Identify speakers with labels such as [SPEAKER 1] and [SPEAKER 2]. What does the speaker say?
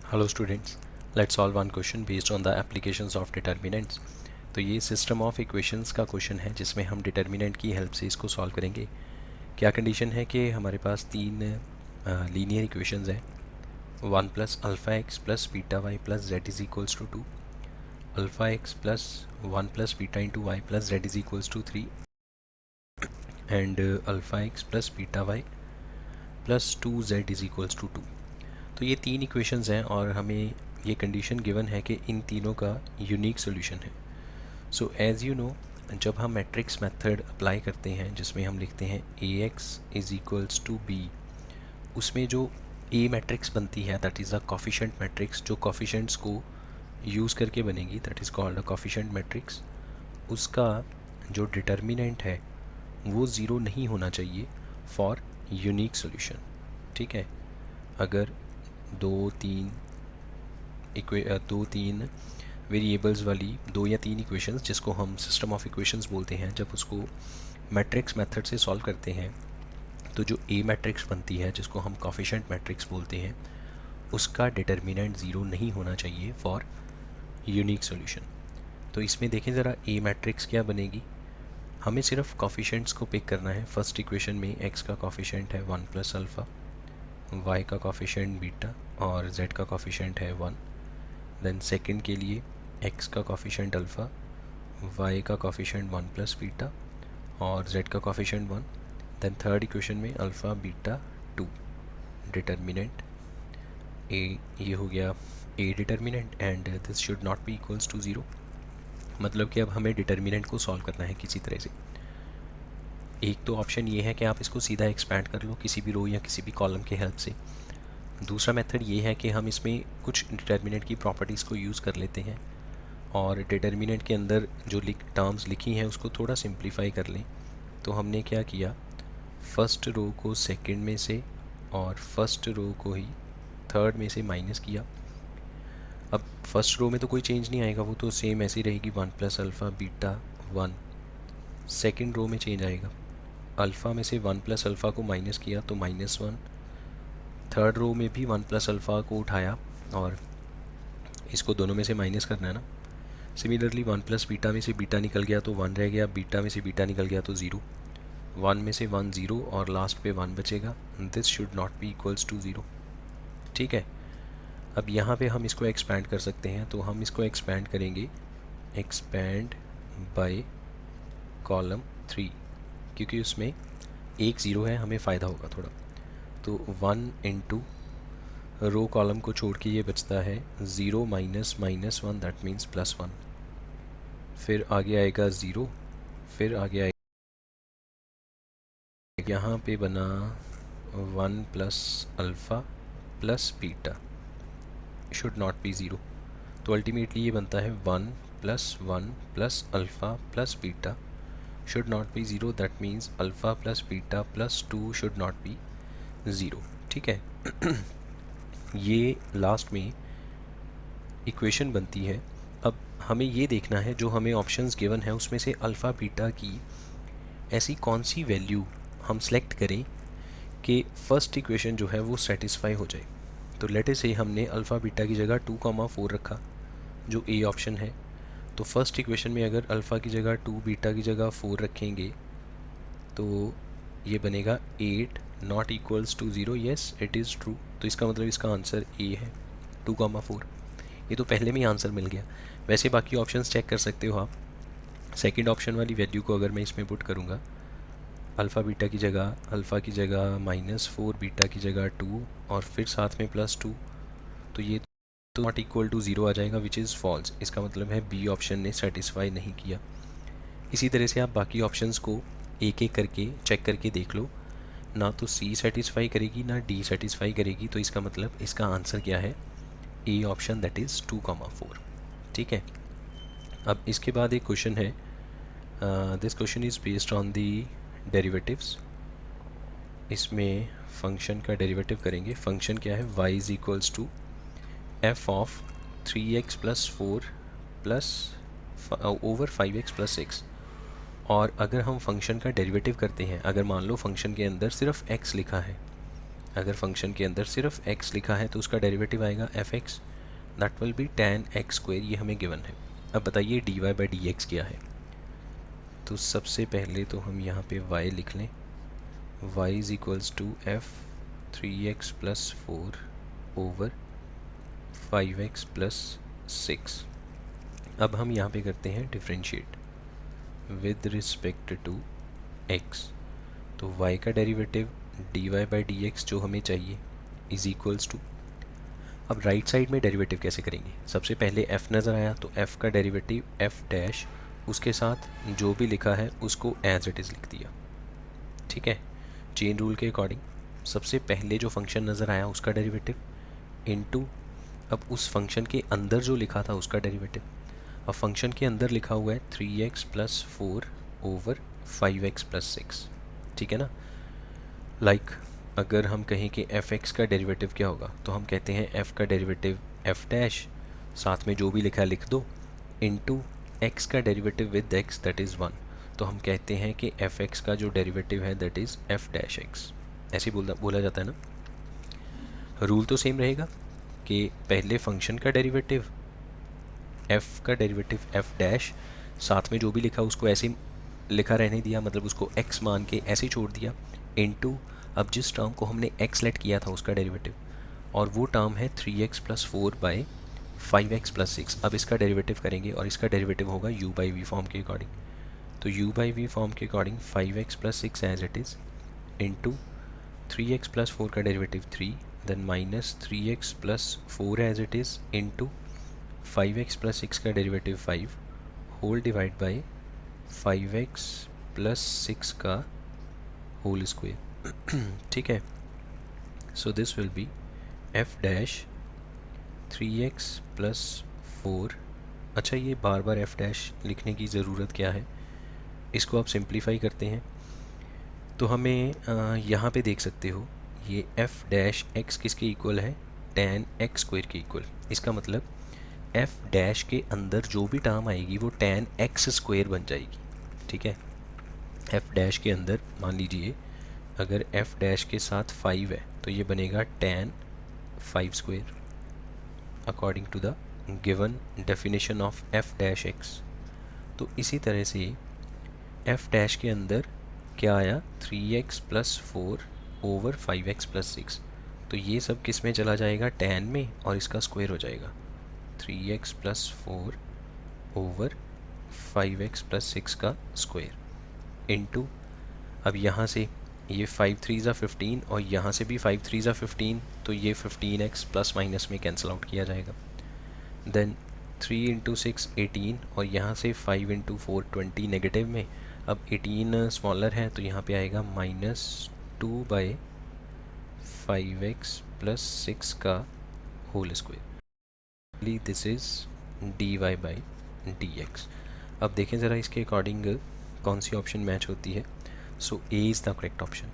[SPEAKER 1] Hello students, let's solve one question based on the applications of determinants. तो ये system of equations का question है जिसमें हम डिटर्मिनेंट की हेल्प से इसको सॉल्व करेंगे। क्या कंडीशन है कि हमारे पास तीन लीनियर इक्वेशंस हैं, 1 plus alpha x plus beta y plus z is equals to 2, alpha x plus 1 plus beta into y plus z is equals to 3 and alpha x plus beta y plus 2 z is equals to 2। तो ये तीन equations हैं और हमें ये condition given है कि इन तीनों का यूनिक सोल्यूशन है। सो एज़ यू नो, जब हम मैट्रिक्स मेथड अप्लाई करते हैं जिसमें हम लिखते हैं A X is equals to B, उसमें जो ए मैट्रिक्स बनती है that is a coefficient matrix, जो कोफिशिएंट्स को यूज़ करके बनेगी that is called a coefficient matrix. उसका जो डिटर्मिनेंट है वो ज़ीरो नहीं होना चाहिए फॉर यूनिक सोल्यूशन। ठीक है, अगर दो तीन वेरिएबल्स वाली दो या तीन इक्वेशंस जिसको हम सिस्टम ऑफ इक्वेशंस बोलते हैं, जब उसको मैट्रिक्स मेथड से सॉल्व करते हैं तो जो ए मैट्रिक्स बनती है जिसको हम कोफिशिएंट मैट्रिक्स बोलते हैं, उसका डिटर्मिनेंट ज़ीरो नहीं होना चाहिए फॉर यूनिक सॉल्यूशन। तो इसमें देखें ज़रा ए मैट्रिक्स क्या बनेगी। हमें सिर्फ कोफिशिएंट्स को पिक करना है। फर्स्ट इक्वेशन में एक्स का कोफिशिएंट है 1 प्लस अल्फ़ा, वाई का कोफिशिएंट बीटा और जेड का कोफिशिएंट है 1। देन सेकंड के लिए x का कोफिशिएंट अल्फ़ा, y का कोफिशिएंट 1 प्लस बीटा और z का कोफिशिएंट 1। देन थर्ड इक्वेशन में अल्फ़ा बीटा 2। डिटर्मिनेंट a, ये हो गया a determinant and this should not be equals to 0। मतलब कि अब हमें डिटर्मिनेंट को सॉल्व करना है किसी तरह से। एक तो ऑप्शन ये है कि आप इसको सीधा एक्सपैंड कर लो किसी भी रो या किसी भी कॉलम के हेल्प से। दूसरा मेथड ये है कि हम इसमें कुछ डिटर्मिनेंट की प्रॉपर्टीज़ को यूज़ कर लेते हैं और डिटर्मिनेंट के अंदर जो टर्म्स लिखी हैं उसको थोड़ा सिंप्लीफाई कर लें। तो हमने क्या किया, फर्स्ट रो को सेकंड में से और फर्स्ट रो को ही थर्ड में से माइनस किया। अब फर्स्ट रो में तो कोई चेंज नहीं आएगा, वो तो सेम ऐसी रहेगी 1 plus alpha beta 1। Second row में चेंज आएगा, अल्फ़ा में से 1 प्लस अल्फ़ा को माइनस किया तो -1। थर्ड रो में भी 1 प्लस अल्फ़ा को उठाया और इसको दोनों में से माइनस करना है ना। सिमिलरली 1 प्लस बीटा में से बीटा निकल गया तो 1 रह गया, बीटा में से बीटा निकल गया तो 0, 1 में से 1 0 और लास्ट पे 1 बचेगा। This should not be equals to 0। ठीक है, अब यहाँ पे हम इसको एक्सपैंड कर सकते हैं। तो हम इसको एक्सपैंड करेंगे, एक्सपैंड बाय कॉलम 3, क्योंकि उसमें एक 0 है, हमें फ़ायदा होगा थोड़ा। तो 1 इंटू रो कॉलम को छोड़ के ये बचता है 0 माइनस -1 दैट मीन्स +1। फिर आगे आएगा 0, फिर आगे आएगा, यहाँ पे बना 1 plus alpha plus beta should not B 0। तो अल्टीमेटली ये बनता है 1 plus alpha plus beta should not B 0, that means alpha plus beta plus 2 should not B 0। ठीक है, ये लास्ट में इक्वेशन बनती है। अब हमें ये देखना है जो हमें ऑप्शंस गिवन है उसमें से अल्फ़ा बीटा की ऐसी कौन सी वैल्यू हम सेलेक्ट करें कि फर्स्ट इक्वेशन जो है वो सेटिस्फाई हो जाए। तो लेट से हमने अल्फ़ा बीटा की जगह 2,4 रखा जो ए ऑप्शन है। तो फर्स्ट इक्वेशन में अगर अल्फ़ा की जगह 2, बीटा की जगह 4 रखेंगे तो ये बनेगा 8 not equals to 0। Yes it is true. तो इसका मतलब इसका आंसर ए है 2,4। ये तो पहले में ही आंसर मिल गया। वैसे बाकी ऑप्शंस चेक कर सकते हो आप। सेकंड ऑप्शन वाली वैल्यू को अगर मैं इसमें पुट करूँगा, अल्फ़ा बीटा की जगह -4, बीटा की जगह 2 और फिर साथ में +2, तो ये तो नॉट इक्वल टू 0 आ जाएगा विच इज़ फॉल्स। इसका मतलब है बी ऑप्शन ने सेटिस्फाई नहीं किया। इसी तरह से आप बाकी ऑप्शंस को एक एक करके चेक करके देख लो, ना तो सी सेटिस्फाई करेगी ना डी सेटिस्फाई करेगी। तो इसका मतलब इसका आंसर क्या है, ए ऑप्शन दैट इज़ 2,4। ठीक है, अब इसके बाद एक क्वेश्चन है, this question is based on the derivatives. इसमें फंक्शन का डेरिवेटिव करेंगे। फंक्शन क्या है, y is equals to f of 3x plus 4 plus over 5x plus 6। और अगर हम फंक्शन का डेरिवेटिव करते हैं, अगर मान लो फंक्शन के अंदर सिर्फ x लिखा है, अगर फंक्शन के अंदर सिर्फ x लिखा है तो उसका डेरिवेटिव आएगा fx, that will be tan x square, ये हमें गिवन है। अब बताइए dy बाई dx क्या है। तो सबसे पहले तो हम यहाँ पे y लिख लें, y is equals to f 3x plus 4 over 5x plus 6। अब हम यहाँ पे करते हैं differentiate with respect to x। तो y का डेरिवेटिव dy बाई dx जो हमें चाहिए इज इक्वल्स टू, अब राइट साइड में डेरिवेटिव कैसे करेंगे। सबसे पहले f नज़र आया तो f का डेरिवेटिव f डैश, उसके साथ जो भी लिखा है उसको एज इट इज़ लिख दिया। ठीक है, चेन रूल के अकॉर्डिंग सबसे पहले जो फंक्शन नज़र आया उसका डेरिवेटिव इनटू, अब उस फंक्शन के अंदर जो लिखा था उसका डेरिवेटिव। अब फंक्शन के अंदर लिखा हुआ है 3x plus 4 over 5x plus 6। ठीक है ना। लाइक अगर हम कहें कि fx का डेरिवेटिव क्या होगा तो हम कहते हैं f का डेरिवेटिव f डैश, साथ में जो भी लिखा है लिख दो, इनटू x का derivative with x that is 1। तो हम कहते हैं कि fx का जो डेरिवेटिव है that is f dash x। ऐसे बोला जाता है ना। रूल तो सेम रहेगा कि पहले फंक्शन का डेरिवेटिव f का डेरिवेटिव f डैश, साथ में जो भी लिखा उसको ऐसे लिखा रहने दिया, मतलब उसको x मान के ऐसे ही छोड़ दिया, इनटू अब जिस टर्म को हमने x लेट किया था उसका डेरिवेटिव, और वो टर्म है 3x plus 4 by 5x plus 6। अब इसका डेरिवेटिव करेंगे और इसका डेरिवेटिव होगा u बाई वी फॉर्म के अकॉर्डिंग। तो u बाई वी फॉर्म के according 5x plus 6 as it is into 3x plus 4 का derivative 3, then minus 3x plus 4 as it is into 5x plus 6 का derivative 5 whole divide by 5x plus 6 का whole square. ठीक है, so this will be f dash 3x plus 4। अच्छा, ये बार बार f dash लिखने की ज़रूरत क्या है, इसको आप सिंप्लीफाई करते हैं तो हमें यहाँ पे देख सकते हो ये f डैश x किसके इक्वल है, tan x स्क्वायर के इक्वल। इसका मतलब f डैश के अंदर जो भी टर्म आएगी वो tan x स्क्वायर बन जाएगी। ठीक है, f डैश के अंदर मान लीजिए अगर f डैश के साथ 5 है तो ये बनेगा tan 5 square according to the given definition of f dash x। तो इसी तरह से f डैश के अंदर क्या आया, 3x plus 4 over 5x plus 6। तो ये सब किस में चला जाएगा, tan में, और इसका स्क्वायर हो जाएगा 3x plus 4 over 5x plus 6 का स्क्वायर इनटू, अब यहाँ से ये 5 3 ज़ा 15 और यहाँ से भी 5 3 ज़ा 15, तो ये 15x प्लस माइनस में कैंसिल आउट किया जाएगा। देन 3 इंटू 6 18 और यहाँ से 5 इंटू 4 20 नेगेटिव में। अब 18 स्मॉलर है तो यहाँ पे आएगा -2 बाई 5x प्लस 6 का whole square. This is dy by dx। अब देखें ज़रा इसके अकॉर्डिंग कौन सी ऑप्शन मैच होती है। So A is the correct option.